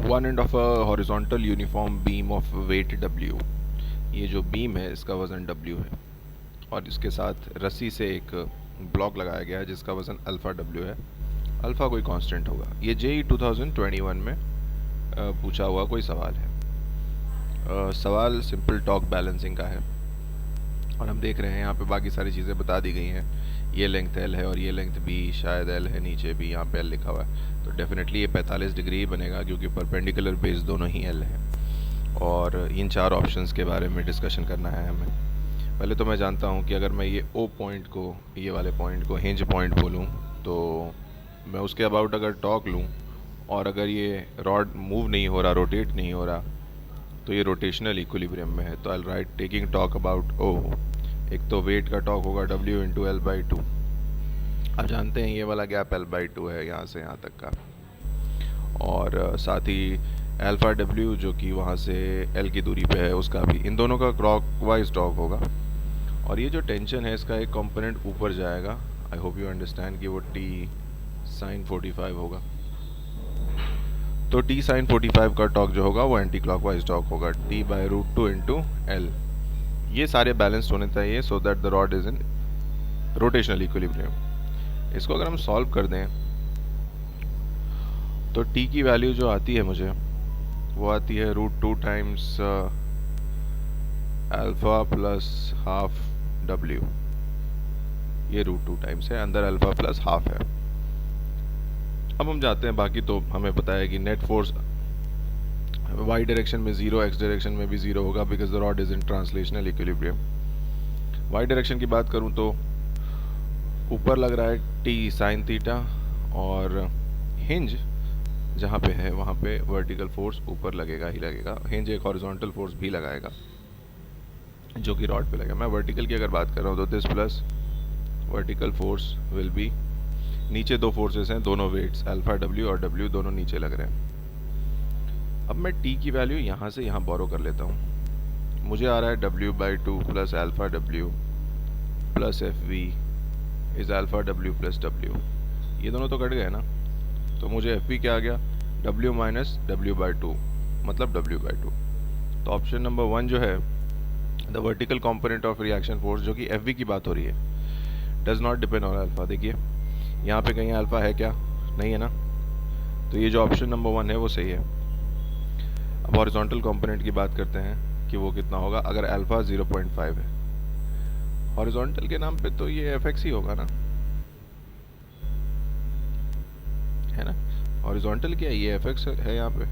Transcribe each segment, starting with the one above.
One end of a horizontal uniform beam of weight W। ये जो beam है इसका वज़न W है और इसके साथ रस्सी से एक ब्लॉक लगाया गया है जिसका वज़न अल्फ़ा W है। अल्फ़ा कोई कांस्टेंट होगा। ये JEE 2021 में पूछा हुआ कोई सवाल है। सवाल सिंपल टॉर्क बैलेंसिंग का है और हम देख रहे हैं यहाँ पे बाकी सारी चीज़ें बता दी गई हैं। ये लेंथ L है और ये लेंथ B, शायद L है नीचे भी, यहाँ पे L लिखा हुआ है, तो डेफिनेटली ये 45 डिग्री ही बनेगा क्योंकि परपेंडिकुलर बेस दोनों ही L है। और इन चार ऑप्शंस के बारे में डिस्कशन करना है हमें। पहले तो मैं जानता हूँ कि अगर मैं ये O पॉइंट को, ये वाले पॉइंट को हिंज पॉइंट बोलूँ तो मैं उसके अबाउट अगर टॉर्क लूँ और अगर ये रॉड मूव नहीं हो रहा, रोटेट नहीं हो रहा, तो ये रोटेशनल इक्विलिब्रियम में है। तो I write taking torque about O। एक तो वेट का टॉर्क होगा W इंटू L/2। आप जानते हैं ये वाला गैप L/2 है यहाँ से यहाँ तक का, और साथ ही अल्फ़ा W जो कि वहाँ से L की दूरी पे है उसका भी, इन दोनों का क्लॉकवाइज टॉर्क होगा। और ये जो टेंशन है इसका एक कंपोनेंट ऊपर जाएगा। आई होप यू अंडरस्टैंड कि वो T sin 45 होगा। तो T sin 45 का टॉर्क जो होगा वो एंटी क्लॉकवाइज टॉर्क होगा, T/√2 इंटू L। ये सारे बैलेंस्ड होने चाहिए so that the rod is in rotational equilibrium. इसको अगर हम सॉल्व कर दें तो T की वैल्यू जो आती है मुझे वो आती है √2 times alpha plus half W। ये √2 टाइम्स है, अंदर अल्फ़ा प्लस हाफ है। अब हम जाते हैं, बाकी तो हमें पता है कि नेट फोर्स y डायरेक्शन में 0, x डायरेक्शन में भी 0 होगा because the rod is in translational equilibrium. y direction की बात करूं तो ऊपर लग रहा है T sin थीटा, और हिंज जहाँ पे है वहाँ पे वर्टिकल फोर्स ऊपर लगेगा ही लगेगा। हिंज एक हॉरिजॉन्टल फोर्स भी लगाएगा जो कि रॉड पे लगेगा। मैं वर्टिकल की अगर बात कर रहा हूँ तो this plus vertical force will be, नीचे दो फोर्सेस हैं, दोनों वेट्स अल्फ़ा W और W दोनों नीचे लग रहे हैं। अब मैं T की वैल्यू यहाँ से यहाँ बोरो कर लेता हूँ। मुझे आ रहा है W/2 plus alpha W plus FV is alpha W plus W। ये दोनों तो कट गए ना, तो मुझे FV क्या आ गया, W माइनस W/2 मतलब W/2। तो ऑप्शन नंबर 1 जो है the vertical component of reaction force, जो कि FV की बात हो रही है, does not depend on alpha. देखिए यहाँ पे कहीं अल्फ़ा है क्या, नहीं है ना, तो ये जो ऑप्शन नंबर 1 है वो सही है। अब हॉरिजॉन्टल कंपोनेंट की बात करते हैं कि वो कितना होगा अगर अल्फ़ा 0.5 है। हॉरिजॉन्टल के नाम पे तो ये Fx ही होगा ना, है ना। हॉरिजॉन्टल क्या है, ये Fx है यहाँ पे,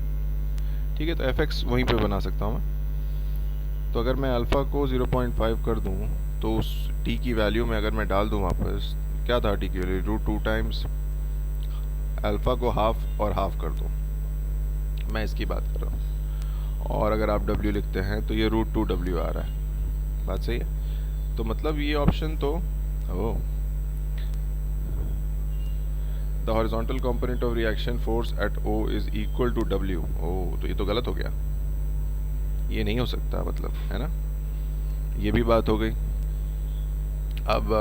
ठीक है। तो Fx वहीं पे बना सकता हूँ मैं। तो अगर मैं अल्फ़ा को 0.5 कर दूँ तो उस T की वैल्यू में अगर मैं डाल दूँ वापस, क्या था T की वैल्यू, √2 टाइम्स अल्फ़ा को हाफ और हाफ कर दो, मैं इसकी बात कर रहा हूँ। और अगर आप W लिखते हैं तो ये √2 W आ रहा है। बात सही है। तो मतलब ये ऑप्शन तो the horizontal component of reaction force at O is equal to W। तो ये तो गलत हो गया, ये नहीं हो सकता, मतलब, है ना। ये भी बात हो गई। अब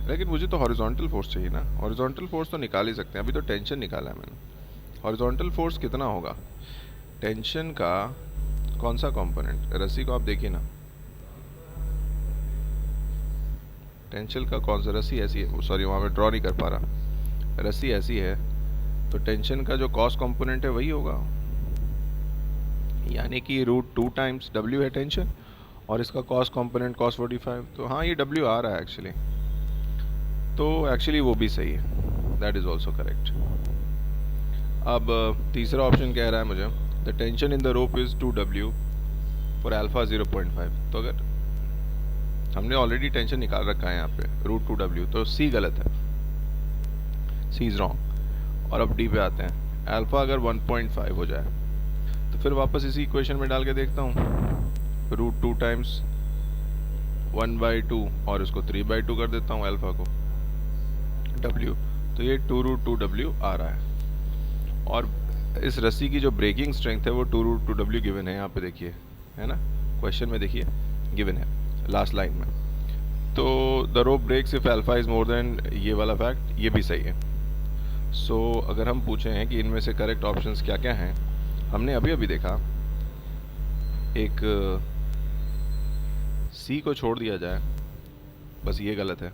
लेकिन मुझे तो हॉरिजॉन्टल फोर्स चाहिए ना। हॉरिजॉन्टल फोर्स तो निकाल ही सकते हैं, अभी तो टेंशन निकाला है मैंने। हॉरिजॉन्टल फोर्स कितना होगा, टेंशन का कौन सा कंपोनेंट, रस्सी को आप देखिए ना, टेंशन का कौन सा, रस्सी ऐसी है, सॉरी वहाँ मैं ड्रॉ नहीं कर पा रहा, रस्सी ऐसी है, तो टेंशन का जो कॉस कंपोनेंट है वही होगा, यानी कि √2 टाइम्स W है टेंशन, और इसका कॉस कंपोनेंट cos 45। तो हाँ, ये W आ रहा है एक्चुअली, तो एक्चुअली वो भी सही है, दैट इज़ ऑल्सो करेक्ट। अब तीसरा ऑप्शन कह रहा है मुझे the tension in the rope is 2W for alpha 0.5। तो अगर हमने ऑलरेडी टेंशन निकाल रखा है यहाँ पे √2W, तो C गलत है, C इज़ रॉन्ग। और अब D पे आते हैं। अल्फ़ा अगर 1.5 हो जाए तो फिर वापस इसी इक्वेशन में डाल के देखता हूँ, √2 टाइम्स 1/2 और इसको 3/2 कर देता हूँ अल्फ़ा को W, तो ये 2√2W आ रहा है। और इस रस्सी की जो ब्रेकिंग स्ट्रेंथ है वो 2√2W गिवन है, यहाँ पे देखिए, है ना, क्वेश्चन में देखिए गिवन है लास्ट लाइन में। तो the rope breaks if alpha is more than, ये वाला फैक्ट ये भी सही है। सो अगर हम पूछे हैं कि इनमें से करेक्ट ऑप्शंस क्या क्या हैं, हमने अभी अभी देखा एक सी को छोड़ दिया जाए, बस ये गलत है।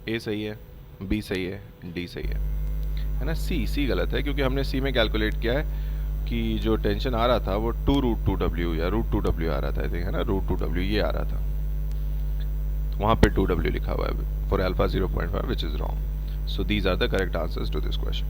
ए सही है, बी सही है, डी सही है ना। सी गलत है क्योंकि हमने सी में कैलकुलेट किया है कि जो टेंशन आ रहा था वो 2√2W या √2W आ रहा था, है ना, √2W ये आ रहा था, वहाँ पे 2W लिखा हुआ है for alpha 0.5 which is wrong. So these are the correct answers to this question.